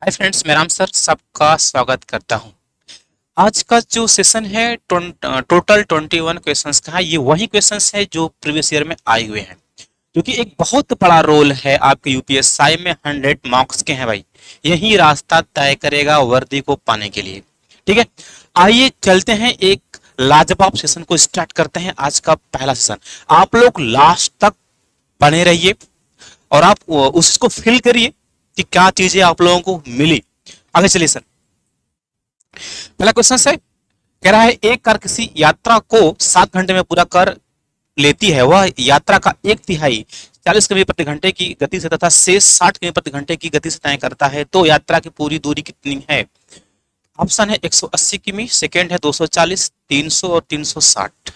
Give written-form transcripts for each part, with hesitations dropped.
Hi friends, मैं Ram sir सबका स्वागत करता हूं। आज का जो सेशन है टोटल 21 क्वेश्चंस का है। ये वही क्वेश्चंस है जो प्रीवियस ईयर में आए हुए हैं, क्योंकि एक बहुत बड़ा रोल है आपके यूपीएससी में। 100 मार्क्स के हैं भाई। यही रास्ता तय करेगा वर्दी को पाने के लिए। ठीक है, आइए चलते हैं, एक लाजवाब सेशन को स्टार्ट करते हैं। आज का पहला सेशन, आप लोग लास्ट तक बने रहिए और आप उसको फील करिए कि क्या चीजें आप लोगों को मिली। आगे चलिए सर, पहला क्वेश्चन है, कह रहा है एक कार किसी यात्रा को 7 घंटे में पूरा कर लेती है। वह यात्रा का एक तिहाई 40 किमी प्रति घंटे की गति से तथा शेष 60 किमी प्रति घंटे की गति से तय करता है, तो यात्रा की पूरी दूरी कितनी है? ऑप्शन है 180 किमी, सेकेंड है 240, 300 और 360।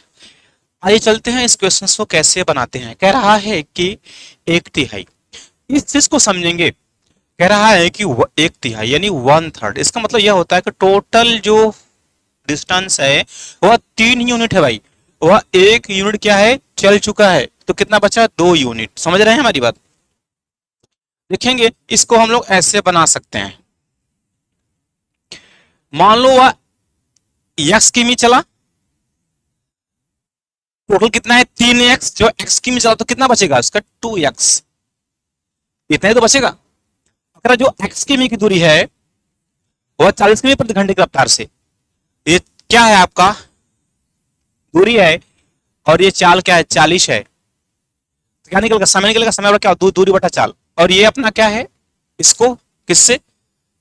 आइए चलते हैं, इस क्वेश्चन को कैसे बनाते हैं। कह रहा है कि एक तिहाई, इस चीज को समझेंगे। कह रहा है कि एक तिहाई यानी 1/3। इसका मतलब यह होता है कि टोटल जो डिस्टेंस है वह 3 यूनिट है भाई। वह 1 यूनिट क्या है, चल चुका है, तो कितना बचा? 2 यूनिट। समझ रहे हैं हमारी बात? देखेंगे, इसको हम लोग ऐसे बना सकते हैं। मान लो वह x किमी चला, टोटल कितना है 3x। जो x किमी चला तो कितना बचेगा उसका? 2x। इतना ही तो बचेगा। अगर जो x किमी की दूरी है वह 40 किमी प्रति घंटे की रफ्तार से, ये क्या है आपका दूरी है, और ये चाल क्या है? 40 है। तो क्या निकलेगा? समय निकलेगा। समय और क्या? दूरी बटा चाल। और ये अपना क्या है, इसको किससे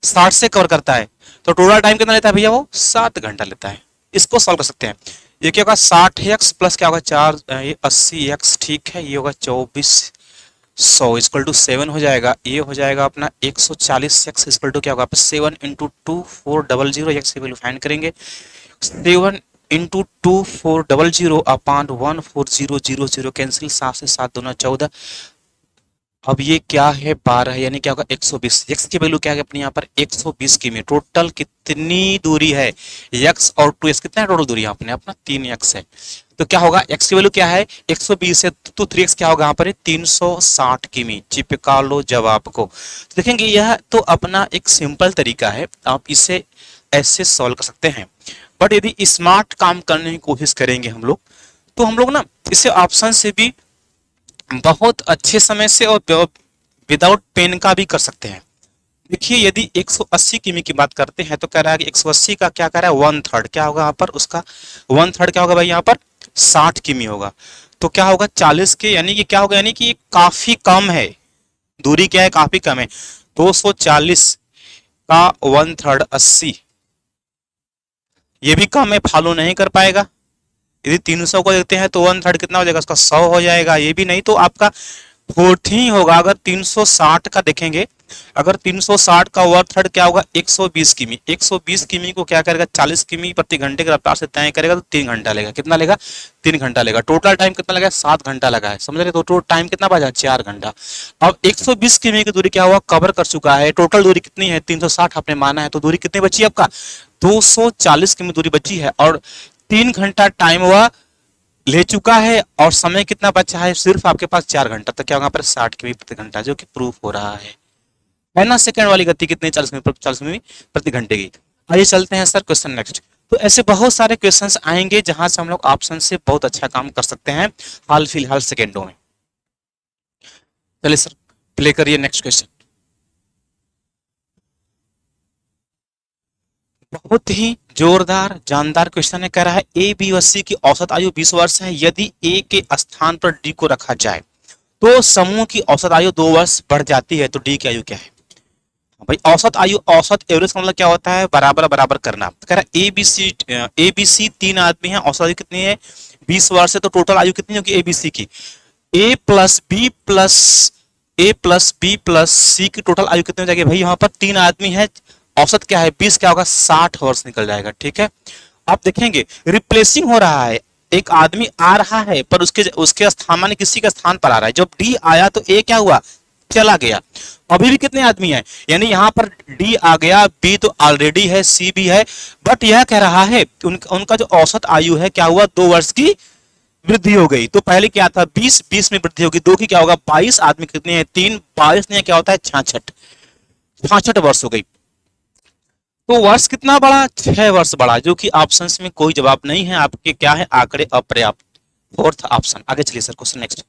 60 से कवर करता है। तो टोटल टाइम कितना लेता है भैया? वो 7 घंटा लेता है। इसको सॉल्व कर सकते हैं। ये क्या होगा? 60x प्लस क्या होगा 4, ये 80x। ठीक है, ये होगा 2400 इक्वल टू 7 हो जाएगा। ये हो जाएगा अपना 140x इक्वल टू क्या होगा? 7 इंटू 2 400। एक्स की वैल्यू फाइंड करेंगे। 7 इंटू 2 400 अपॉन 14000 कैंसिल। 7 से 7 दूना 14। अब ये क्या है? 12 है, यानी क्या होगा? 120। एक्स की वैल्यू क्या है अपनी यहाँ पर? 120 किमी। टोटल कितनी दूरी है? एक्स और 2x कितना है टोटल दूरी यहाँ पर? अपना 3x है। तो क्या होगा? एक्स की वैल्यू क्या है? 120 है, तो 3x क्या होगा यहाँ पर? 360 किमी। चिपका लो जवाब को। तो देखेंगे, यह तो अपना एक सिंपल तरीका है, आप इसे ऐसे सॉल्व कर सकते हैं। बट यदि स्मार्ट काम करने की कोशिश करेंगे हम लोग, तो हम लोग ना इसे ऑप्शन से भी बहुत अच्छे समय से और विदाउट पेन का भी कर सकते हैं। देखिए, यदि 180 किमी की बात करते हैं तो कह रहा है कि 180 का क्या कर रहा है? 1/3। क्या होगा यहाँ पर उसका? 1/3 क्या होगा भाई यहाँ पर? 60 किमी होगा। तो क्या होगा? 40 के, यानी कि क्या होगा? यानी कि काफी कम है दूरी। क्या है? काफी कम है। 240 का 1/3 80, ये भी कम है, फॉलो नहीं कर पाएगा। यदि 300 को देखते हैं तो 1/3 कितना हो जाएगा उसका? 100 हो जाएगा। ये भी नहीं, तो आपका 40 ही होगा। अगर 360 का देखेंगे, अगर 360 का 1/3 क्या होगा? 120 किमी। 120 किमी को क्या करेगा? 40 किमी प्रति घंटे की रफ्तार से तय करेगा, तो 3 घंटा लेगा। कितना लेगा? 3 घंटा लेगा। टोटल टाइम कितना लगा? 7 घंटा लगा है। समझ रहे? तो टोटल टाइम कितना बचा? 4 घंटा। अब 120 किमी की दूरी क्या हुआ? कवर कर चुका है। टोटल दूरी कितनी है? 360 आपने माना है, तो दूरी कितनी बची आपका? 240 किमी दूरी बची है, और 3 घंटा टाइम हुआ ले चुका है, और समय कितना बचा है? सिर्फ आपके पास 4 घंटा। तो क्या होगा पर 60 किमी प्रति घंटा, जो कि प्रूफ हो रहा है ना। सेकंड वाली गति कितनी? 40 किमी प्रति घंटे की। आइए चलते हैं सर क्वेश्चन नेक्स्ट। तो ऐसे बहुत सारे क्वेश्चंस आएंगे जहां से हम लोग ऑप्शन से बहुत अच्छा काम कर सकते हैं हाल फिलहाल सेकेंडों में। चलिए सर, प्ले करिए नेक्स्ट क्वेश्चन। बहुत ही जोरदार जानदार क्वेश्चन है। कह रहा है ए बी व सी की औसत आयु 20 वर्ष है। यदि ए के स्थान पर डी को रखा जाए तो समूह की औसत आयु 2 वर्ष बढ़ जाती है, तो डी की आयु क्या है? भाई औसत आयु, औसत एवरेज का मतलब क्या होता है? बराबर बराबर करना। कह रहा है ए बी सी 3 आदमी है, औसत आयु कितनी है? 20 वर्ष है। तो टोटल आयु कितनी होगी ए बी सी की? ए प्लस बी प्लस सी की टोटल आयु कितनी हो जाएगी भाई? यहाँ पर 3 आदमी है, औसत क्या है? 20, क्या होगा? 60 वर्ष निकल जाएगा। ठीक है, आप देखेंगे रिप्लेसिंग हो रहा है। एक आदमी आ रहा है, पर उसके उसके स्थान माने किसी का स्थान पर आ रहा है। जब डी आया तो ए क्या हुआ? चला गया। अभी भी कितने आदमी हैं? यानी यहाँ पर डी आ गया, बी तो ऑलरेडी है, सी भी है, बट यह कह रहा है उनका जो औसत आयु है क्या हुआ? 2 वर्ष की वृद्धि हो गई। तो पहले क्या था? 20, 20 में वृद्धि होगी, 2 की क्या होगा? 22। आदमी कितने हैं? 3, 22 ने क्या होता है? 66 वर्ष हो गई। तो वर्ष कितना बड़ा, 6 वर्ष बड़ा, जो कि ऑप्शंस में कोई जवाब नहीं है आपके, क्या है, आंकड़े अपर्याप्त। Fourth option. आगे चलिए सर, क्वेश्चन नेक्स्ट।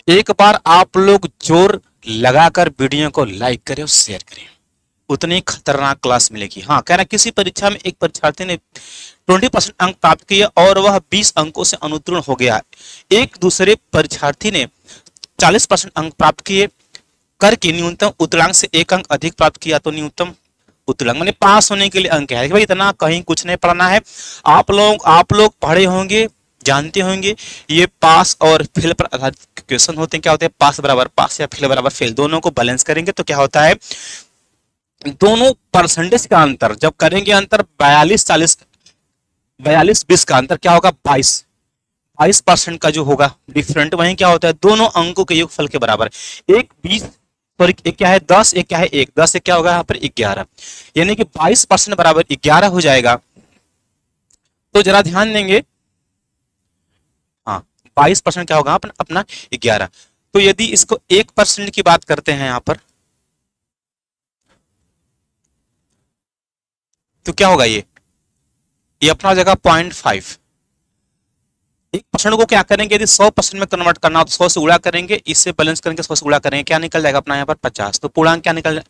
एक बार आप लोग जोर लगाकर वीडियो को लाइक करें और शेयर करें, उतनी खतरनाक क्लास मिलेगी। हाँ, कह रहा है किसी परीक्षा में एक परीक्षार्थी ने 20% अंक प्राप्त किए और वह 20 अंकों से अनुत्तीर्ण हो गया। एक दूसरे परीक्षार्थी ने 40% अंक प्राप्त किए करके न्यूनतम उत्तीर्णांक से 1 अंक अधिक प्राप्त किया, तो न्यूनतम उत्तीर्णांक माने पास होने के लिए अंक है। भाई इतना कहीं कुछ नहीं पढ़ना है। आप लोग पढ़े होंगे, जानते होंगे, ये पास और फेल पर आधारित क्वेश्चन होते हैं। क्या होते हैं, पास बराबर पास या फेल बराबर फेल, दोनों को बैलेंस करेंगे तो क्या होता है, दोनों परसेंटेज का अंतर जब करेंगे, अंतर 42-20 का अंतर क्या होगा, 22% का जो होगा डिफरेंट, वहीं क्या होता है, दोनों अंकों के योगफल के बराबर। एक 20, सॉरी एक क्या है 10, एक क्या है 1, 10 से क्या होगा यहाँ पर 11, यानी कि 22% बराबर 11 हो जाएगा। तो जरा ध्यान देंगे, हाँ 22% क्या होगा अपना 11। तो यदि इसको 1% की बात करते हैं यहाँ पर, तो क्या होगा, ये अपना हो जाएगा 0.5। 1% को क्या करेंगे, यदि 100% में कन्वर्ट करना हो तो 100 से गुणा करेंगे, इससे बैलेंस करेंगे, 100 से गुणा करेंगे, क्या निकल जाएगा अपना यहाँ पर 50। तो पूर्णांक क्या निकल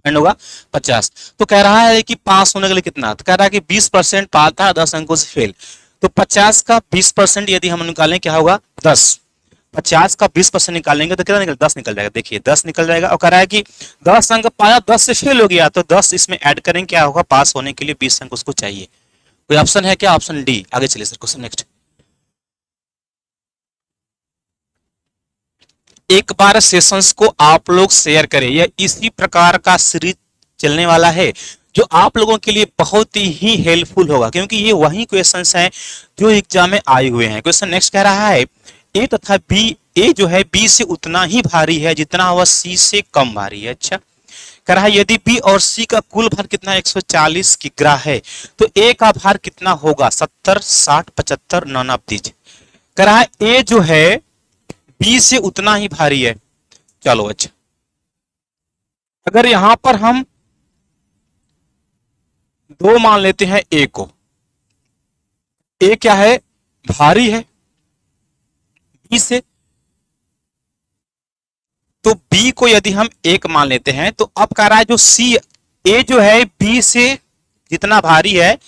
होगा 50। तो कह रहा है कि पास होने के लिए कितना, तो कह रहा है कि 20% पाता है 10 अंकों से फेल, तो 50 का 20% यदि हम निकालें क्या होगा 10। 50 का 20% निकालेंगे तो कितना निकल, 10 निकल जाएगा। देखिए 10 निकल जाएगा। और कह रहा है कि 10 अंक पाया, 10 से फेल हो गया, तो 10 इसमें ऐड करेंगे, क्या होगा, पास होने के लिए 20 अंक उसको चाहिए। कोई ऑप्शन है क्या, ऑप्शन डी। आगे चलिए सर, क्वेश्चन नेक्स्ट। एक बार सेशंस को आप लोग शेयर करें, यह इसी प्रकार का सीरीज चलने वाला है जो आप लोगों के लिए बहुत ही हेल्पफुल होगा, क्योंकि ये वही क्वेश्चंस हैं जो एग्जाम में आए हुए हैं। क्वेश्चन नेक्स्ट कह रहा है, ए तथा बी, ए जो है बी से उतना ही भारी है जितना वह सी से कम भारी है। अच्छा, कह रहा है यदि बी और सी का कुल भार कितना 140 किग्रा है, तो ए का भार कितना होगा, 70, 60, 75, नॉन ऑफ दीज। कह रहा है ए जो है बी से उतना ही भारी है। चलो अच्छा, अगर यहां पर हम 2 मान लेते हैं ए को, ए क्या है, भारी है बी से, तो बी को यदि हम 1 मान लेते हैं, तो अब कह रहा है जो सी, ए जो है बी से जितना भारी है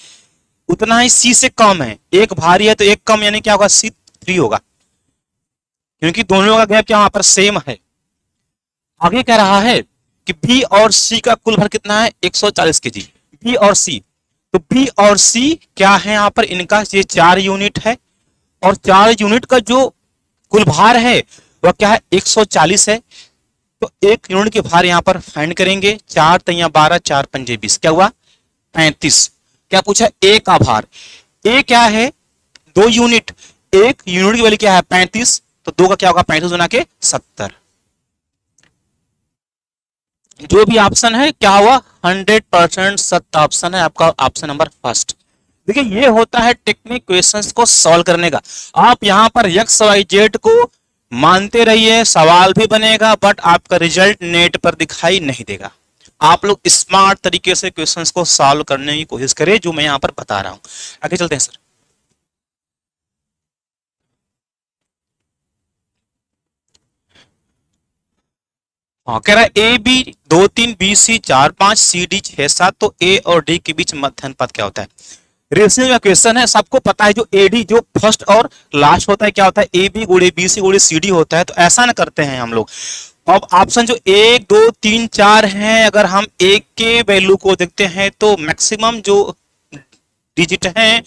उतना ही सी से कम है। 1 भारी है तो 1 कम, यानी क्या होगा, C3 होगा, क्योंकि दोनों का गैप यहां पर सेम है। आगे कह रहा है कि बी और सी का कुल भार कितना है, 140 केजी। बी और सी, तो बी और सी क्या है यहाँ पर, इनका ये 4 यूनिट है, और 4 यूनिट का जो कुल भार है वह क्या है, 140 है। तो 1 यूनिट के भार यहाँ पर फाइंड करेंगे, 4 तिया 12, 4 पंजे 20, क्या हुआ 35। क्या पूछा, ए का भार, ए क्या है 2 यूनिट, 1 यूनिट की वैल्यू क्या है 35, तो 2 का क्या होगा 35 गुना के 70। जो भी ऑप्शन है क्या हुआ, 100% सत्य ऑप्शन है आपका, ऑप्शन नंबर फर्स्ट। देखिए ये होता है टेक्निक क्वेश्चंस को सॉल्व करने का। आप यहां पर एक्स वाई जेड को मानते रहिए, सवाल भी बनेगा, बट आपका रिजल्ट नेट पर दिखाई नहीं देगा। आप लोग स्मार्ट तरीके से क्वेश्चंस को सॉल्व करने की कोशिश करें, जो मैं यहां पर बता रहा हूं। आगे चलते हैं सर। हाँ, कह रहा है A B 2 3 B C 4 5 C D 6 7, तो ए और डी के बीच मध्य अनुपात क्या होता है। रेशियो का क्वेश्चन है, सबको पता है जो एडी जो फर्स्ट और लास्ट होता है क्या होता है, ए बी गुणे बी सी गुणे सी डी होता है। तो ऐसा ना करते हैं हम लोग, अब ऑप्शन जो 1 2 3 4 हैं, अगर हम एक के वैल्यू को देखते हैं तो मैक्सिमम जो डिजिट हैं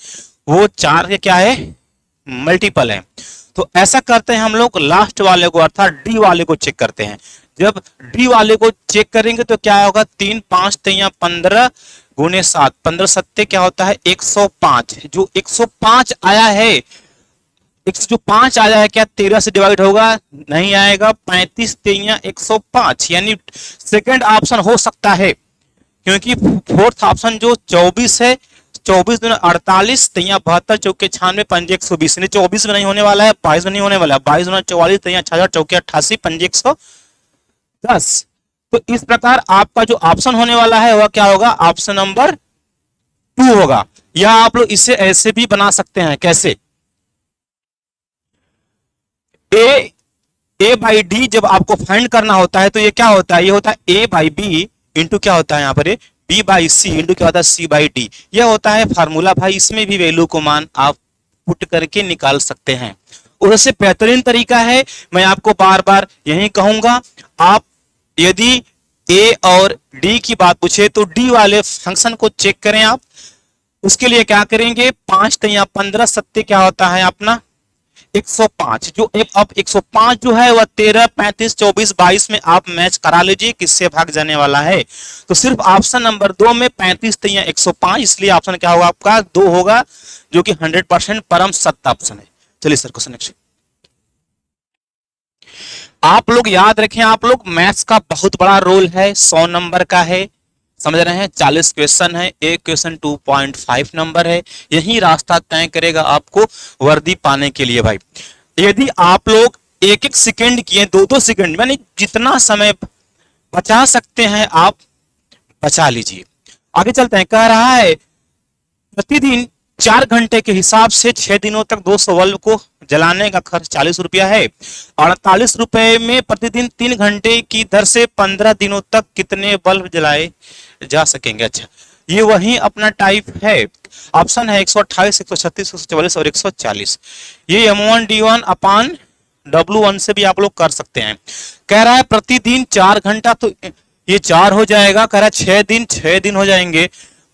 वो 4 के क्या है, मल्टीपल है। तो ऐसा करते हैं हम लोग, लास्ट वाले को अर्थात डी वाले को चेक करते हैं। जब डी वाले को चेक करेंगे तो क्या होगा, 3 5 तिया 15 गुणे 7, 15 सत्ते क्या होता है 105। जो 105 आया है, जो 5 आया है क्या 13 से डिवाइड होगा, नहीं आएगा, 35 तिया 105, यानी सेकंड ऑप्शन हो सकता है, क्योंकि फोर्थ ऑप्शन जो 24 है, 24 दूना 48 तिया 72 चौके 96 पंजे 120, 24 में नहीं होने वाला है, 22 में नहीं होने वाला है, 22 दूना 44 तिया 66 चौके 88 पंजे 110। तो इस प्रकार आपका जो ऑप्शन होने वाला है वह क्या होगा, ऑप्शन नंबर 2 होगा। या आप लोग इसे ऐसे भी बना सकते हैं, कैसे, ए बाई डी जब आपको फाइंड करना होता है तो ये क्या होता है, ये होता है ए बाई बी इंटू क्या होता है यहाँ पर बी बाई सी इंटू क्या होता है सी बाई डी। यह होता है फार्मूला भाई, इसमें भी वैल्यू को मान आप पुट करके निकाल सकते हैं। और उससे बेहतरीन तरीका है, मैं आपको बार बार यही कहूंगा, आप यदि ए और डी की बात पूछे तो डी वाले फंक्शन को चेक करें आप। उसके लिए क्या करेंगे, 5 या 15 सत्य क्या होता है अपना 105, जो अब 105 जो है वह 13, 35, 24, 22 में आप मैच करा लीजिए किससे भाग जाने वाला है। तो सिर्फ ऑप्शन नंबर 2 में 35 या 105, इसलिए ऑप्शन क्या होगा आपका 2 होगा, जो कि 100% परम सत्य ऑप्शन है। चलिए सर क्वेश्चन नेक्स्ट। आप लोग याद रखें, आप लोग मैथ्स का बहुत बड़ा रोल है, 100 नंबर का है, समझ रहे हैं, 40 क्वेश्चन है, एक क्वेश्चन 2.5 नंबर है, यही रास्ता तय करेगा आपको वर्दी पाने के लिए भाई। यदि आप लोग एक एक सेकंड किए, 2-2 सेकंड, यानी जितना समय बचा सकते हैं आप बचा लीजिए। आगे चलते हैं, कह रहा है प्रतिदिन 4 घंटे के हिसाब से 6 दिनों तक 200 बल्ब को जलाने का खर्च 40 रुपया है। 48 रुपए में प्रतिदिन 3 घंटे की दर से 15 दिनों तक कितने बल्ब जलाए जा सकेंगे। अच्छा, ये वही अपना टाइप है, ऑप्शन है 128, 136, 144 और 140। ये M1 D1 अपान W1 से भी आप लोग कर सकते हैं। कह रहा है प्रतिदिन 4 घंटा, तो ये 4 हो जाएगा, कह रहा है 6 दिन हो जाएंगे।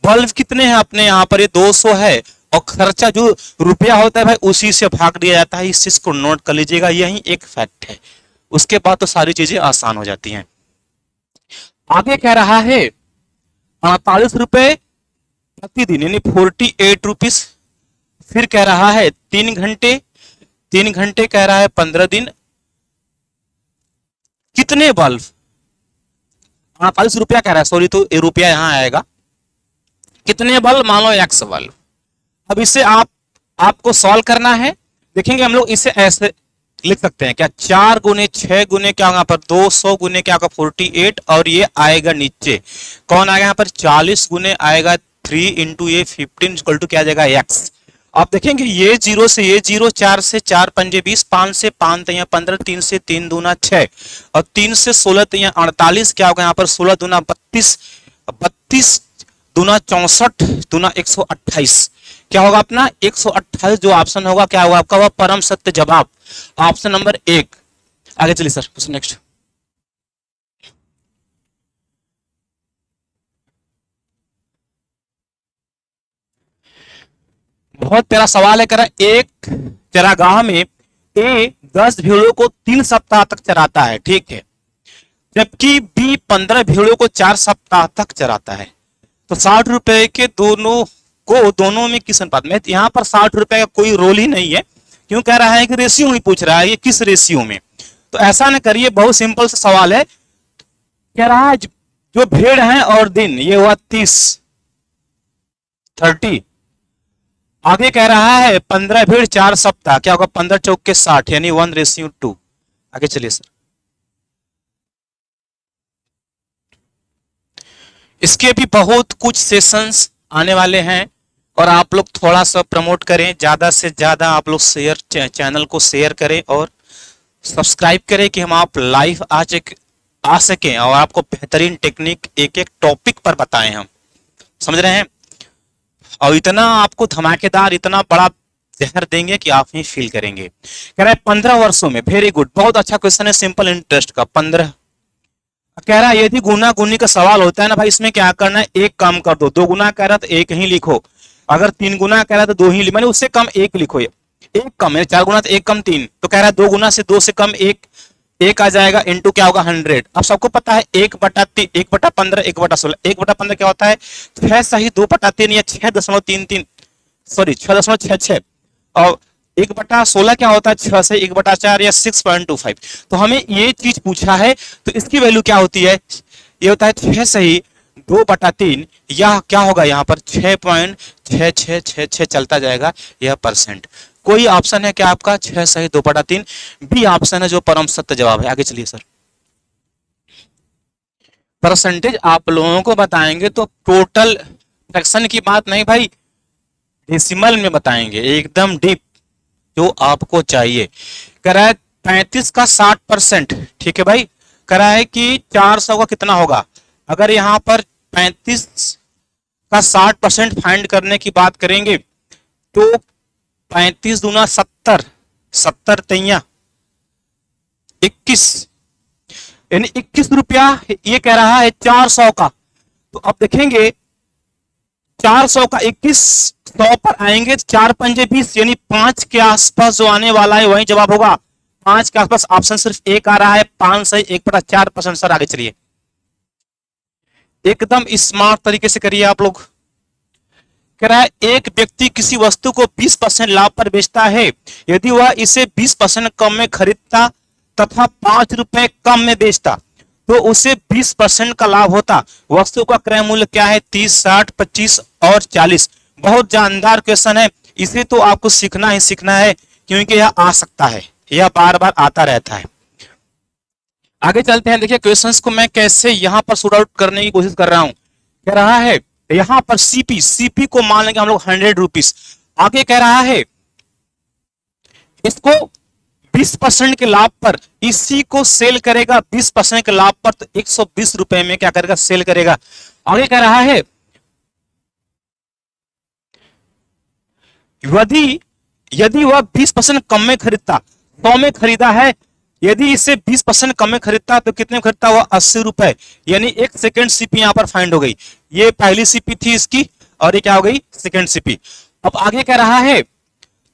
बल्ब कितने हैं अपने यहाँ पर, ये 200 है, और खर्चा जो रुपया होता है भाई उसी से भाग दिया जाता है। इस चीज को नोट कर लीजिएगा, यही एक फैक्ट है। उसके बाद तो सारी चीजें आसान हो जाती हैं। आगे कह रहा है 48 रुपए प्रतिदिन यानी 48 रुपीज। फिर कह रहा है 3 घंटे कह रहा है 15 दिन, कितने बल्ब, 48 रुपया कह रहा है, सॉरी, तो रुपया यहां आएगा, कितने बल्ब, मान लो x बल्ब। अब इसे आपको सॉल्व करना है। देखेंगे हम लोग इसे ऐसे लिख सकते हैं क्या, 4 गुने 6 गुने क्या होगा यहाँ पर 200 गुने क्या होगा 48, और ये आएगा नीचे कौन आएगा यहाँ पर 40 गुने आएगा 3 इंटू ये 15 इक्वल टू क्या आ जाएगा x। आप देखेंगे ये 0 से ये 0, 4 से 4 पंजे 20, 5 से 5 या 15, 3 से 3 दूना 6, और 3 से 16 या 48 क्या होगा यहाँ पर 16 दूना 32, 32 दूना 64 दूना 128, क्या होगा अपना 128। जो ऑप्शन होगा क्या होगा आपका, वह परम सत्य जवाब, ऑप्शन नंबर 1। आगे चलिए सर क्वेश्चन नेक्स्ट। बहुत प्यारा सवाल है, कह रहा एक चरागाह में ए 10 भेड़ों को 3 सप्ताह तक चराता है, ठीक है, जबकि बी 15 भेड़ों को 4 सप्ताह तक चराता है। तो 60 रुपए के दोनों में किस अनुपात में, यहाँ पर 60 रुपए का कोई रोल ही नहीं है, क्यों कह रहा है कि रेशियो में पूछ रहा है, ये किस रेशियो में। तो ऐसा न करिए, बहुत सिंपल सा सवाल है। कह रहा है जो भेड़ है और दिन, ये हुआ 30। आगे कह रहा है 15 भेड़ 4 सप्ताह, क्या होगा 15 चौक के 60 यानी 1:2। आगे चलिए सर। इसके भी बहुत कुछ सेशंस आने वाले हैं, और आप लोग थोड़ा सा प्रमोट करें, ज्यादा से ज्यादा आप लोग चैनल को शेयर करें और सब्सक्राइब करें कि हम आप लाइव आ सकें और आपको बेहतरीन टेक्निक एक एक टॉपिक पर बताएं हम, समझ रहे हैं। और इतना आपको धमाकेदार, इतना बड़ा जहर देंगे कि आप ही फील करेंगे। कह रहा है 15 वर्षों में, वेरी गुड, बहुत अच्छा क्वेश्चन है, सिंपल इंटरेस्ट का 15। कह रहा है यदि गुना गुनी का सवाल होता है ना भाई, इसमें क्या करना है, एक काम कर दो। 2 गुना कह रहा तो 1 ही लिखो, अगर 3 गुना कह रहा तो 2 ही, मैंने उससे कम 1 लिखो, एक कम है, 4 गुना तो 1 कम 3, तो कह रहा है 2 गुना से 2 से कम 1 आ जाएगा, इंटू क्या होगा 100। अब सबको पता है 1/3, 1/15, 1/16, 1/15 क्या होता है 6 सही 2/3 या 6.33, सॉरी 6.66, और 1/16 क्या होता है 6 से 1/4 या 6.25। तो हमें ये चीज पूछा है, तो इसकी वैल्यू क्या होती है, ये होता है 6 सही 2/3, या क्या होगा यहाँ पर 6.6666 चलता जाएगा यह परसेंट। कोई ऑप्शन है क्या आपका 6 सही 2/3, बी ऑप्शन है जो परम सत्य जवाब है। आगे चलिए सर। परसेंटेज आप लोगों को बताएंगे तो टोटल फ्रैक्शन की बात नहीं भाई, डेसिमल में बताएंगे, एकदम डीप जो आपको चाहिए। कह रहा है 35 का 60%, ठीक है भाई। कह रहा है कि 400 का कितना होगा। अगर यहाँ पर 35 का 60% फाइंड करने की बात करेंगे तो 35 दूना 70, 70 तैया 21, यानी 21 रुपया ये कह रहा है 400 का। तो अब देखेंगे 400 का 21, 100 पर आएंगे 4 पंजे 20, यानी 5 के आसपास जो आने वाला है वही जवाब होगा। 5 के आसपास ऑप्शन सिर्फ एक आ रहा है, 5 से 1/4%। सर आगे चलिए, एकदम स्मार्ट तरीके से करिए आप लोग। कह रहा है एक व्यक्ति किसी वस्तु को 20% लाभ पर बेचता है, यदि वह इसे 20% कम में खरीदता तथा 5 रुपए कम में बेचता तो उसे 20% का लाभ होता। वस्तु का क्रय मूल्य क्या है? 30, 60, 25 और 40। बहुत जानदार क्वेश्चन है, इसे तो आपको सीखना ही सीखना है क्योंकि यह आ सकता है, यह बार बार आता रहता है। आगे चलते हैं, देखिए क्वेश्चंस को मैं कैसे यहां पर सॉर्ट आउट करने की कोशिश कर रहा हूं। कह रहा है यहां पर सीपी को मान लेंगे हम लोग 100 रुपीज। आगे कह रहा है इसको 20% के लाभ पर इसी को सेल करेगा, 20% के लाभ पर तो 120 रुपए में क्या करेगा? सेल करेगा। आगे कह रहा है यदि वह 20% कम में खरीदता, 100 में खरीदा है, यदि इसे 20% कम में खरीदता तो कितने में खरीदता? वह 80 रुपए, यानी एक सेकेंड सीपी यहां पर फाइंड हो गई। ये पहली सीपी थी इसकी और ये क्या हो गई? Second CP. अब आगे कह रहा है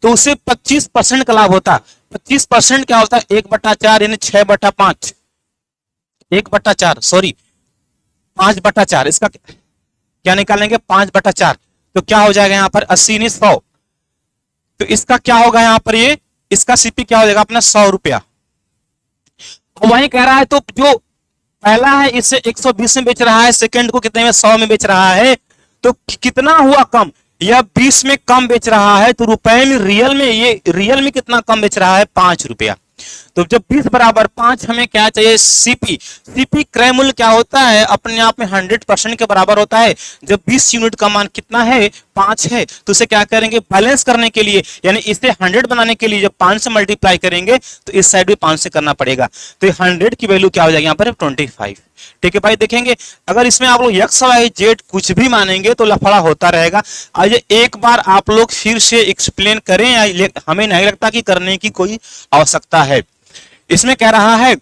तो उसे 25% का लाभ होता। 25% क्या होता है? 1/4 यानी 6/5, 1/4 सॉरी 5/4। इसका क्या निकालेंगे? 5/4। तो क्या हो जाएगा यहाँ पर? 80 नहीं 100। तो इसका क्या होगा यहाँ पर? ये इसका सीपी क्या हो जाएगा अपना? 100 रुपया। वही कह रहा है तो जो पहला है इसे 120 में बेच रहा है, सेकंड को कितने में? 100 में बेच रहा है। तो कितना हुआ कम? यह 20 में कम बेच रहा है, तो रुपए में रियल में कितना कम बेच रहा है? 5 रुपया। तो जब 20 बराबर 5 हमें क्या चाहिए? सीपी क्रय मूल्य क्या होता है? अपने आप में 100% के बराबर होता है। जब 20 यूनिट का मान कितना है? 5 है, तो इसे क्या करेंगे? बैलेंस करने के लिए, यानी इसे 100 बनाने के लिए जब 5 से मल्टीप्लाई करेंगे तो इस साइड भी 5 से करना पड़ेगा। तो 100 की वैल्यू क्या हो जाएगी यहाँ पर? 25। ठीक है भाई, देखेंगे अगर इसमें आप लोग एक्स वाई जेड कुछ भी मानेंगे तो लफड़ा होता रहेगा। आइए एक बार आप लोग फिर से एक्सप्लेन करें, हमें नहीं लगता कि करने की कोई आवश्यकता है। इसमें कह रहा है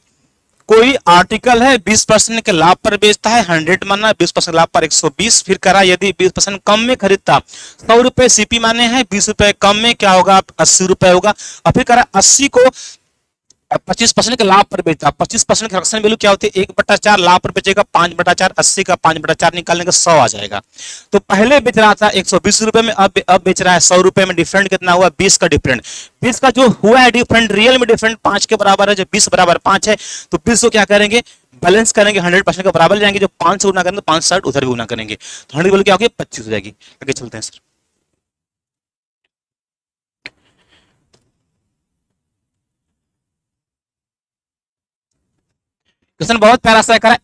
कोई आर्टिकल है 20% के लाभ पर बेचता है, 100 माना, 20% लाभ पर 120। फिर करा यदि 20% कम में खरीदता, 100 रुपए सीपी माने हैं, 20 रुपए कम में क्या होगा? 80 रुपए होगा। और फिर करा 80 को 25% के लाभ पर बेचता, 25% फ्रैक्शन वैल्यू क्या होती है? 1/4 लाभ पर बेचेगा, 5/4, 80 का 5/4 निकालने का 100 आ जाएगा। तो पहले बेच रहा था 120 रुपए में, अब बेच रहा है 100 रुपए में। डिफरेंट कितना हुआ? 20 का डिफरेंट। 20 का जो हुआ है डिफरेंट, रियल में डिफरेंट 5 के बराबर है। जब 20 बराबर 5 है तो 20 को क्या करेंगे? बैलेंस करेंगे, 100% के बराबर जाएंगे। जब 5 से गुना करेंगे तो 5 60 उधर भी गुना करेंगे, तो 100 क्या होगी? 25 हो जाएगी। आगे चलते हैं सर। क्वेश्चन बहुत प्यारा सा है।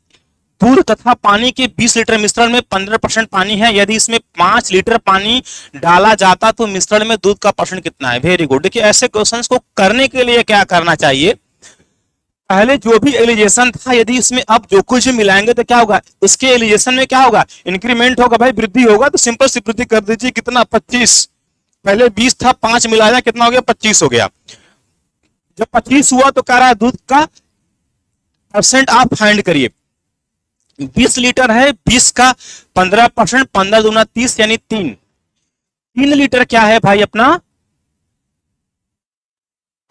दूध तथा पानी के 20 लीटर मिश्रण में 15% पानी है, यदि इसमें 5 लीटर पानी डाला जाता तो मिश्रण में दूध का परसेंट कितना है? Very good. देखिए ऐसे क्वेश्चंस को करने के लिए क्या करना चाहिए? पहले जो भी एलिजेशन था, यदि इसमें अब जो कुछ भी मिलाएंगे तो क्या होगा? इसके एलिजेशन में क्या होगा? इंक्रीमेंट होगा भाई, वृद्धि होगा। तो सिंपल सी वृद्धि कर दीजिए। कितना? 25। पहले 20 था, 5 मिलाया, कितना हो गया? 25 हो गया। जब 25 हुआ तो कह रहा है दूध का परसेंट आप फाइंड करिए। 20 लीटर है, 20 का 15%, 15 दूना 30 यानी 3 लीटर क्या है भाई? अपना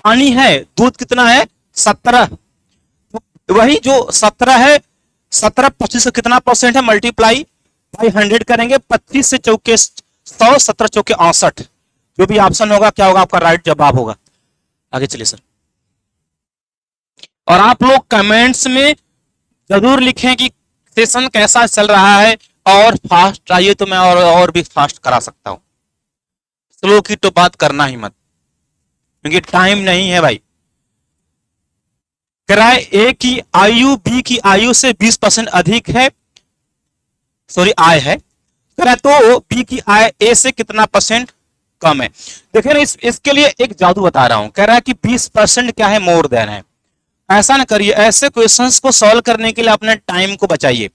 पानी है। दूध कितना है? 17। तो वही जो 17 है, 17 25 का कितना परसेंट है? मल्टीप्लाई भाई 100 करेंगे। 25 से चौके 100, 17 चौके 68। जो भी ऑप्शन होगा क्या होगा? आपका राइट जवाब होगा। आगे चलिए सर। और आप लोग कमेंट्स में जरूर लिखें कि सेशन कैसा चल रहा है, और फास्ट चाहिए तो मैं और भी फास्ट करा सकता हूं। स्लो की तो बात करना ही मत, क्योंकि टाइम नहीं है भाई। कह रहा है ए की आयु बी की आयु से 20% अधिक है, सॉरी आय है, कह रहा है तो बी की आय ए से कितना परसेंट कम है। देखिए ना, इसके लिए एक जादू बता रहा हूं। कह रहा है कि 20% क्या है, मोर देन है। ऐसा ना करिए, ऐसे क्वेश्चंस को सॉल्व करने के लिए अपने टाइम को बचाइए।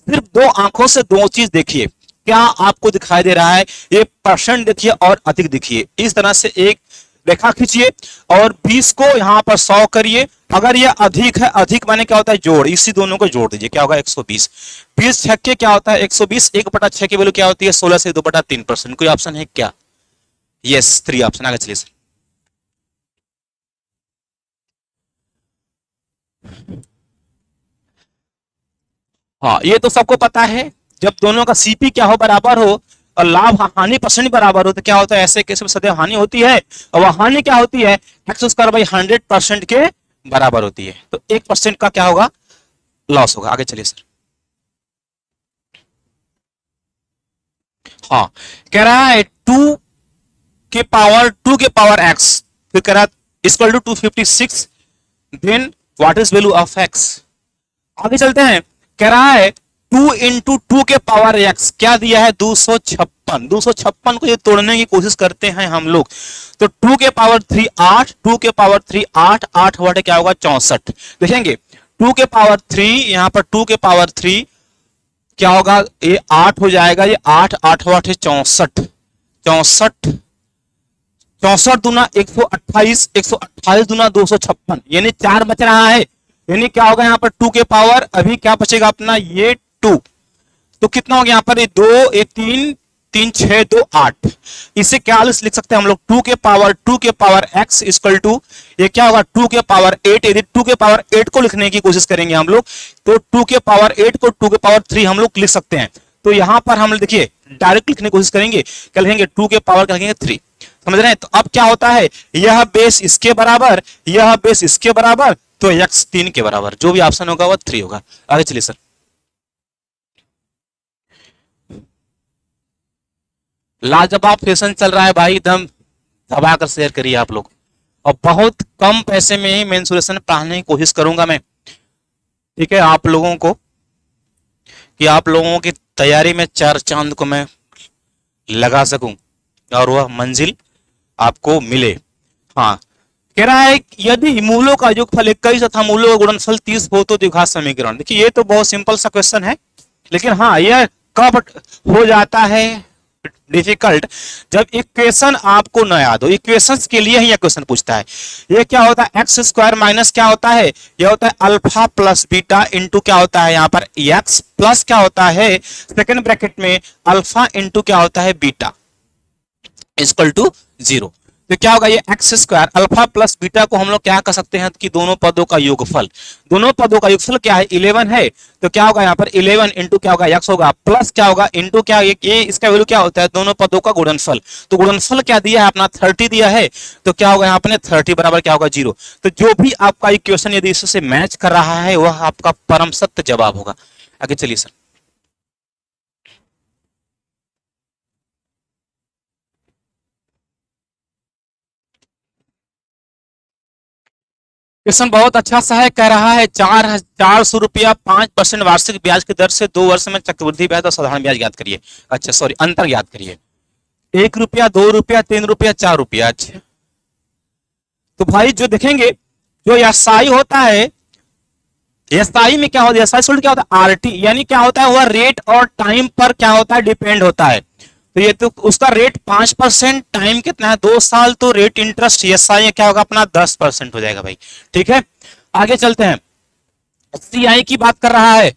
सिर्फ दो आंखों से दो चीज देखिए, क्या आपको दिखाई दे रहा है, ये परसेंट देखिए और अधिक देखिए। इस तरह से एक रेखा खींचिए और 20 को यहां पर 100 करिए। अगर ये अधिक है, अधिक माने क्या होता है, जोड़, इसी दोनों को जोड़ दीजिए, क्या होगा 120। 20 छक्के क्या होता है 120, 1/6 की वैल्यू क्या होती है 16 से 2/3%। कोई ऑप्शन है क्या? Yes, 3 option. आगे चलिए सर। हाँ, ये तो सबको पता है, जब दोनों का सीपी क्या हो, बराबर हो, और लाभ हानि परसेंट बराबर हो, तो क्या होता है, ऐसे केस में सदैव हानि होती है। और वह हानि क्या होती है, x²/100% के बराबर होती है। तो 1% का क्या होगा, लॉस होगा। आगे चलिए सर। हाँ, कह रहा है 2 के पावर x, फिर कह रहा है equal to 256, then what is value of x। आगे चलते हैं। कह रहा है 2 × 2 के पावर x क्या दिया है, 256। 256 को ये तोड़ने की कोशिश करते हैं हम लोग, तो 2 के पावर 3 8, 2 के पावर 3 8, 8 वाटे क्या होगा 64। देखेंगे 2 के पावर 3, यहां पर 2 के पावर 3 क्या होगा, ये 8 हो जाएगा, ये 8, 8 वाटे 64, 64, 64 दूना 128, 128 दूना 256, यानी 4 बच रहा है। यानी क्या होगा यहाँ पर 2 के पावर, अभी क्या बचेगा अपना, ये 2, तो कितना हो गया यहाँ पर, ये 2, ये 3, 3 6 2 8। इसे क्या लिख सकते हैं हम लोग, 2 के पावर x इक्वल टू, ये क्या होगा 2 के पावर 8। यदि 2 के पावर 8 को लिखने की कोशिश करेंगे हम लोग, तो 2 के पावर 8 को 2 के पावर 3 हम लोग लिख सकते हैं। तो यहां पर हम देखिए डायरेक्ट लिखने की कोशिश करेंगे, क्या लिखेंगे 2 के पावर क्या लिखेंगे 3। समझ रहे हैं? तो अब क्या होता है, यह बेस इसके बराबर, यह बेस इसके बराबर, तो x 3 के बराबर, जो भी ऑप्शन होगा वह 3 होगा। आगे चलिए सर। लाजवाब सेशन चल रहा है भाई, एकदम दबा कर शेयर करिए आप लोग। और बहुत कम पैसे में ही मेंसुरेशन पढ़ाने की कोशिश करूंगा मैं, ठीक है, आप लोगों को, कि आप लोगों की तैयारी में 4 चांद को मैं लगा सकूं और वह मंजिल आपको मिले। हाँ, कह रहा है यदि मूलों का योगफल 21 तथा मूलों का गुणनफल 30 हो तो द्विघात समीकरण। देखिए ये तो बहुत सिंपल सा क्वेश्चन है, लेकिन हाँ यह कब हो जाता है डिफिकल्ट, जब इक्वेशन आपको न याद हो। इक्वेशंस के लिए ही यह क्वेश्चन पूछता है। ये क्या होता है, x² माइनस क्या होता है, यह होता है अल्फा प्लस बीटा इंटू क्या होता है यहाँ पर x प्लस क्या होता है सेकंड ब्रैकेट में अल्फा इंटू क्या होता है बीटा इक्वल टू 0। तो क्या होगा, ये x² अल्फा प्लस बीटा को हम लोग क्या कर सकते हैं कि दोनों पदों का योगफल। दोनों पदों का योगफल क्या है 11 है, तो क्या होगा यहाँ पर 11 इंटू क्या होगा x होगा, प्लस क्या होगा इंटू क्या, ये इसका वैल्यू क्या होता है दोनों पदों का गुणनफल। तो गुणनफल क्या दिया है अपना 30 दिया है, तो क्या होगा यहाँ पर 30 बराबर क्या होगा 0। तो जो भी आपका इक्वेशन यदि इससे मैच कर रहा है वह आपका परम सत्य जवाब होगा। आगे चलिए सर। क्वेश्चन बहुत अच्छा सा है, कह रहा है 400 रुपया 5% वार्षिक ब्याज की दर से 2 वर्ष में चक्रवृद्धि ब्याज और साधारण ब्याज ज्ञात करिए। अच्छा सॉरी, अंतर ज्ञात करिए। 1 रुपया, 2 रुपया, 3 रुपया, 4 रुपया। अच्छा, तो भाई जो देखेंगे, जो एसआई होता है, एसआई में क्या होता है, एसआई क्या होता है आरटी, यानी क्या होता है वह रेट और टाइम पर क्या होता है डिपेंड होता है। तो ये तो उसका रेट 5%, टाइम कितना है 2 साल, तो रेट इंटरेस्ट एसआई क्या होगा अपना 10% हो जाएगा भाई। ठीक है, आगे चलते हैं। सीआई की बात कर रहा है,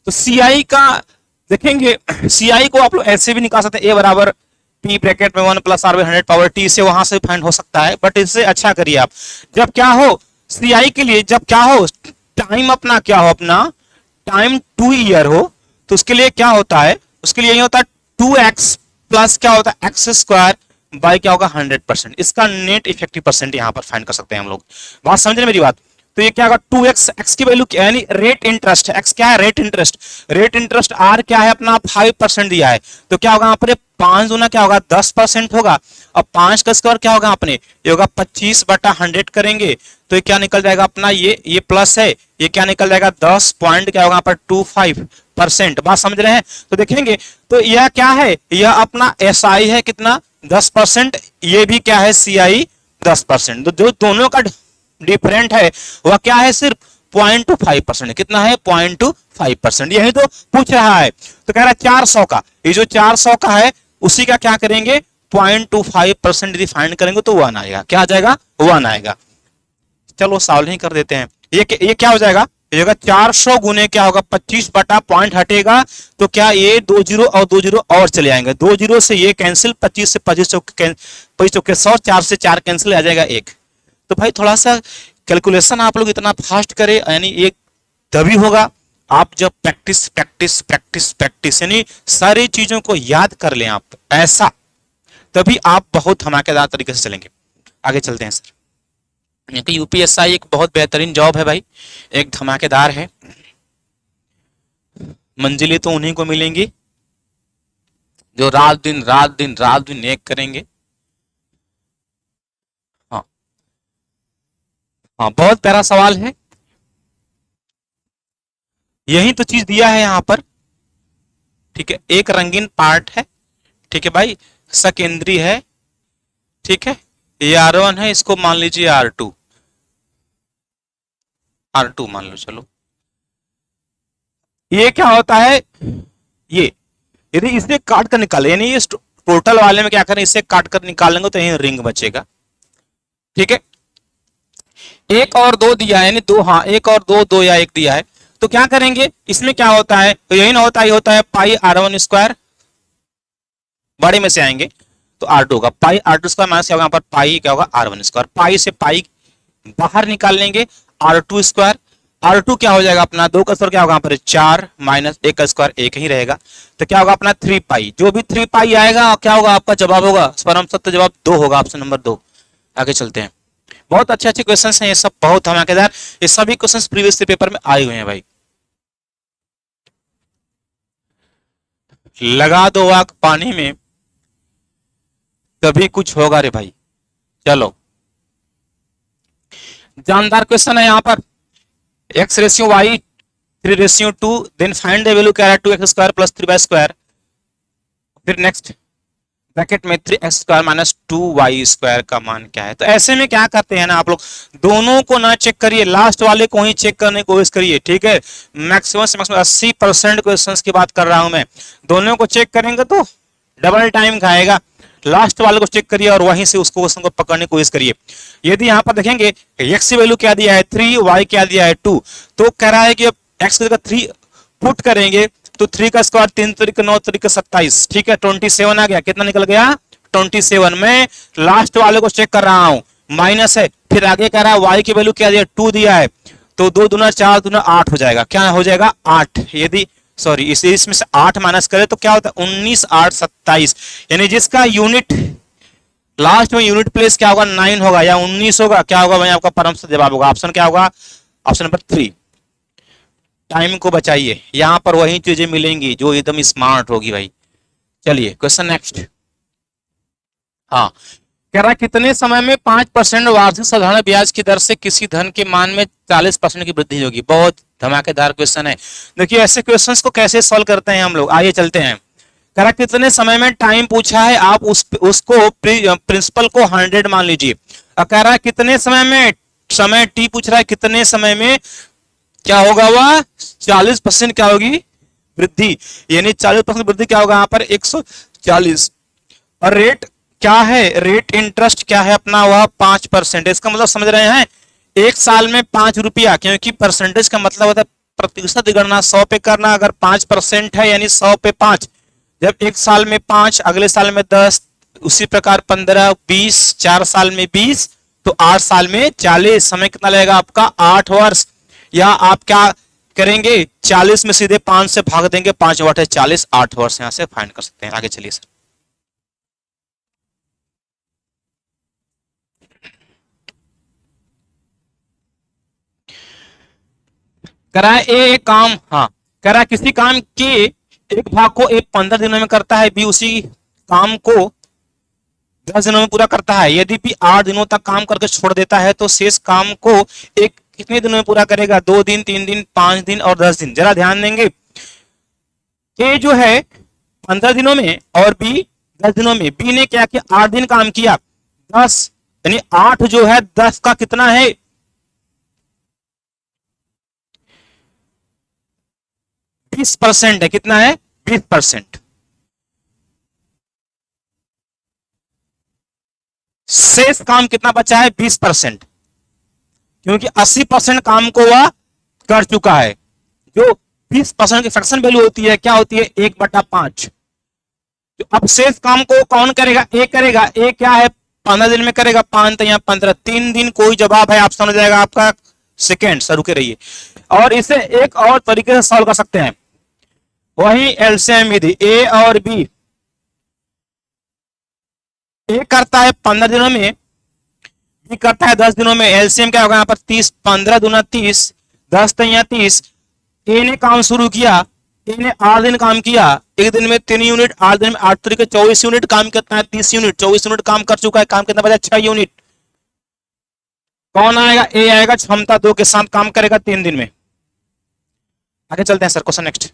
तो सीआई का देखेंगे, सीआई को आप लोग ऐसे भी निकाल सकते हैं, ए बराबर पी ब्रैकेट में 1 प्लस आर 100 पावर टी, से वहां से फाइंड हो सकता है, बट इससे अच्छा करिए आप, जब क्या हो सीआई के लिए, जब क्या हो टाइम अपना क्या हो, अपना टाइम 2 ईयर हो, तो उसके लिए क्या होता है, उसके लिए यही होता है 2x प्लस क्या होता है x² बाय क्या होगा 100%। इसका नेट इफेक्टिव परसेंट यहां पर फाइंड कर सकते हैं हम लोग। बात समझ रहे मेरी बात। तो ये क्या होगा 2x, x की वैल्यू क्या है, यानी रेट इंटरेस्ट है, x क्या है rate interest, rate interest r क्या है अपना 5% दिया है, तो क्या होगा यहाँ पर 5 गुना क्या होगा 10% होगा, और 5 का स्क्वायर क्या होगा अपने, ये होगा 25/100 करेंगे, तो ये क्या निकल जाएगा अपना, ये प्लस है, ये क्या निकल जाएगा 10 पॉइंट क्या होगा यहाँ पर 25%, बात समझ रहे हैं। तो देखेंगे तो यह क्या है, यह अपना SI है कितना 10%, ये भी क्या है CI 10%, तो जो दोनों का डिफरेंट है वह क्या है सिर्फ 0.25%, कितना है 0.25%, यही तो पूछ रहा है। तो कह रहा है 400 का, ये जो 400 का है उसी का क्या करेंगे 0.25% यदि फाइंड करेंगे तो 1 आएगा, क्या आ जाएगा 1 आएगा। चलो सॉल्व ही कर देते हैं, ये क्या हो जाएगा, ये होगा 400 गुने क्या होगा 25 बटा पॉइंट हटेगा, तो क्या ये 2 जीरो और 2 जीरो और चले आएंगे, 2 जीरो से ये कैंसिल, 25 से 25 चौके 100, 4 से 4 कैंसिल आ जाएगा 1। तो भाई थोड़ा सा कैलकुलेशन आप लोग इतना फास्ट करें, यानी एक तभी होगा आप जब प्रैक्टिस प्रैक्टिस प्रैक्टिस प्रैक्टिस यानी सारी चीजों को याद कर लें आप, ऐसा तभी आप बहुत धमाकेदार तरीके से चलेंगे। आगे चलते हैं सर, क्योंकि यूपीएसआई एक बहुत बेहतरीन जॉब है भाई, एक धमाकेदार है, मंजिलें तो उन्हीं को मिलेंगी जो रात दिन रात दिन रात दिन एक करेंगे। हाँ हाँ, बहुत प्यारा सवाल है, यही तो चीज दिया है यहाँ पर, ठीक है, एक रंगीन पार्ट है, ठीक है भाई, सकेंद्री है, ठीक है, ये R1 है, इसको मान लीजिए R2, R2 मान लो, चलो ये क्या होता है, ये यदि इसे काट कर निकाले, यानी ये टोटल वाले में क्या करें, इसे काट कर निकालेंगे तो यही रिंग बचेगा, ठीक है, एक और दो दिया है, यानी दो, हाँ एक और दो, दो या एक दिया है, तो क्या करेंगे इसमें क्या होता है, तो यही ना होता है, ये होता है पाई R1 स्क्वायर, बड़े में से आएंगे तो R2 होगा, पाई R2 स्क्वायर माइनस क्या होगा यहाँ पर पाई क्या होगा R1 स्क्वायर, पाई से पाई बाहर निकाल लेंगे, R2 स्क्वायर, R2 क्या हो जाएगा अपना, 2 का स्क्वायर क्या होगा यहाँ पर 4 माइनस 1 का स्क्वायर 1 ही रहेगा, तो क्या होगा अपना 3 पाई, जो भी 3 पाई आएगा क्या होगा आपका जवाब होगा, परम सत्य जवाब 2 होगा, ऑप्शन नंबर 2। आगे चलते हैं, बहुत अच्छे अच्छे क्वेश्चन हैं ये सब, बहुत धमाकेदार, ये सभी क्वेश्चन प्रीवियस पेपर में आए हुए हैं भाई, लगा दो आग पानी में तभी कुछ होगा रे भाई। चलो जानदार क्वेश्चन है यहाँ पर, x/y 3/2, then find the value क्या है 2x square plus 3y square, फिर नेक्स्ट ब्रैकेट में 3x square minus 2y square का मान क्या है। तो ऐसे में क्या करते हैं ना आप लोग, दोनों को ना चेक करिए, लास्ट वाले को ही चेक करने की कोशिश करिए, ठीक है, मैक्सिमम से मैक्सिमम 80% क्वेश्चंस की बात कर रहा हूं मैं, दोनों को चेक करेंगे तो डबल टाइम खाएगा, लास्ट वाले को चेक करिए और वहीं से उसको क्वेश्चन को पकड़ने की कोशिश करिए। यदि यहाँ पर देखेंगे x की वैल्यू क्या दिया है 3, y क्या दिया है 2, तो कह रहा है कि x की जगह 3 पुट करेंगे तो 3 का स्क्वायर 3 3 9 3 27, ठीक है 27 आ गया, कितना निकल गया 27। मैं लास्ट वाले को चेक कर रहा हूं, माइनस है, फिर आगे कह रहा है y की वैल्यू क्या दिया 2 दिया है, तो 2 दूना 4 दूना 8 हो जाएगा, क्या हो जाएगा 8, यदि सॉरी इसमें से 8 माइनस करें तो क्या होता है 19 8 27, यानी जिसका यूनिट लास्ट में यूनिट प्लेस क्या होगा 9 होगा या 19 होगा, क्या होगा भाई आपका परम सत्य जवाब होगा, ऑप्शन क्या होगा ऑप्शन नंबर 3। टाइम को बचाइए, यहां पर वही चीजें मिलेंगी जो एकदम स्मार्ट होगी भाई। चलिए क्वेश्चन नेक्स्ट, हाँ कह रहा है कितने समय में 5% वार्षिक साधारण ब्याज की दर से किसी धन के मान में 40% की वृद्धि होगी। बहुत धमाकेदार क्वेश्चन है। देखिए ऐसे क्वेश्चंस को कैसे सॉल्व करते हैं हम लोग, आइए चलते हैं। कह रहा कितने समय में टाइम पूछा है, आप उसको प्रिंसिपल को 100 मान लीजिए। कह रहा है कितने समय में, समय टी पूछ रहा है कितने समय में क्या होगा वह 40% क्या होगी वृद्धि, यानी 40% वृद्धि क्या होगा यहाँ पर 140। और रेट क्या है, रेट इंटरेस्ट क्या है अपना वह 5%। इसका मतलब समझ रहे हैं, एक साल में 5 रुपया, क्योंकि परसेंटेज का मतलब होता है प्रतिशत गणना 100 पे करना, अगर 5% है यानी 100 पे 5, जब एक साल में 5 अगले साल में 10, उसी प्रकार 15 20, 4 साल में 20, तो 8 साल में 40, समय कितना लगेगा आपका 8 वर्ष। या आप क्या करेंगे 40 में सीधे 5 से भाग देंगे, 5 वाट है 40, 8 वर्ष यहां से फाइंड कर सकते हैं। आगे चलिए सर, कह रहा है ए एक काम, हाँ कह रहा है किसी काम के एक भाग को ए 15 दिनों में करता है, बी उसी काम को 10 दिनों में पूरा करता है। यदि बी 8 दिनों तक काम करके छोड़ देता है तो शेष काम को एक कितने दिनों में पूरा करेगा? 2 दिन, 3 दिन, 5 दिन और 10 दिन। जरा ध्यान देंगे, ए जो है 15 दिनों में और बी 10 दिनों में। बी ने क्या किया? 8 दिन काम किया, 10 यानी 8 जो है 10 का कितना है? 20% है। कितना है? 20%। शेष काम कितना बचा है? 20%, क्योंकि 80% काम को वह कर चुका है। जो 20% की फ्रैक्शन वैल्यू होती है क्या होती है? 1/5। तो अब शेष काम को कौन करेगा? ए करेगा। ए क्या है? 15 दिन में करेगा। 5 या 15, 3 दिन। कोई जवाब है ऑप्शन हो जाएगा आपका सेकेंड। सर रुके रहिए। और इसे एक और तरीके से सॉल्व कर सकते हैं, वही एलसीएम विधि। ए और बी, ए करता है 15 दिनों में, बी करता है 10 दिनों में। एलसीएम क्या होगा यहाँ पर? 30, 15 दूना 30, 10 या 30। ए ने काम शुरू किया, ए ने 8 दिन काम किया, एक दिन में 3 यूनिट, 8 दिन में 8 तरीके 24 यूनिट काम करता है। 30 यूनिट, 24 यूनिट काम कर चुका है। काम कितना बचा? 6 यूनिट। कौन आएगा? ए आएगा। क्षमता 2 के साथ काम करेगा 3 दिन में। आगे चलते हैं सर, क्वेश्चन नेक्स्ट।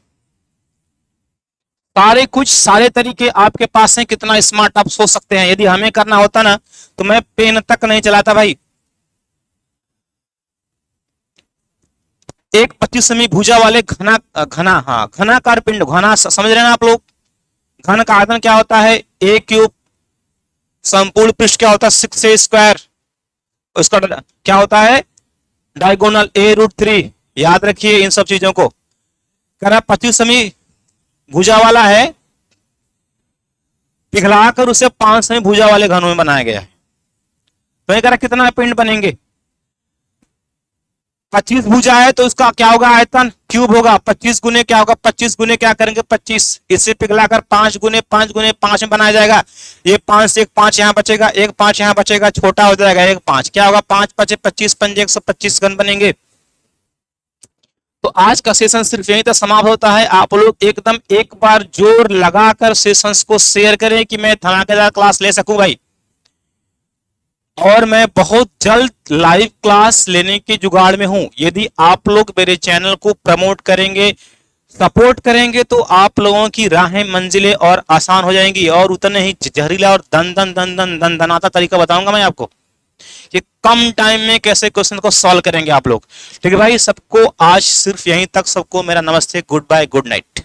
सारे तरीके आपके पास हैं, कितना स्मार्ट आप सोच सकते हैं। यदि हमें करना होता ना तो मैं पेन तक नहीं चलाता भाई। एक 25 सेमी भुजा वाले घनाकार पिंड, घना समझ रहे हैं आप लोग? घन का आयतन क्या होता है? ए क्यूब। संपूर्ण पृष्ठ क्या होता है? 6a square. उसका क्या होता है? Diagonal a√3। याद रखिए इन सब चीजों को। कह रहा 25 सेमी भुजा वाला है, पिघलाकर उसे 5 सेमी भुजा वाले घनों में बनाया गया है। तो ये कह रहा कितना पिंड बनेंगे? 25 भुजा है तो उसका क्या होगा? आयतन क्यूब होगा। 25 गुने क्या होगा? 25 गुने क्या करेंगे? 25। इसे पिघलाकर 5 गुने 5 गुने 5 में बनाया जाएगा। ये 5 से एक 5 यहां बचेगा, एक 5 यहां बचेगा, छोटा हो जाएगा। एक 5 क्या होगा? 5 5 25 पंजे 125 घन बनेंगे। तो आज का सेशन सिर्फ यहीं तक समाप्त होता है। आप लोग एकदम एक बार जोर लगाकर सेशंस को शेयर करें कि मैं धमाकेदार क्लास ले सकूं भाई। और मैं बहुत जल्द लाइव क्लास लेने के जुगाड़ में हूं। यदि आप लोग मेरे चैनल को प्रमोट करेंगे, सपोर्ट करेंगे, तो आप लोगों की राहें मंजिलें और आसान हो जाएंगी। और उतने ही जहरीला और दन दन दन दन दन दनाता तरीका बताऊंगा मैं आपको कि कम टाइम में कैसे क्वेश्चन को सॉल्व करेंगे आप लोग। ठीक है भाई, सबको आज सिर्फ यहीं तक। सबको मेरा नमस्ते, गुड बाय, गुड नाइट।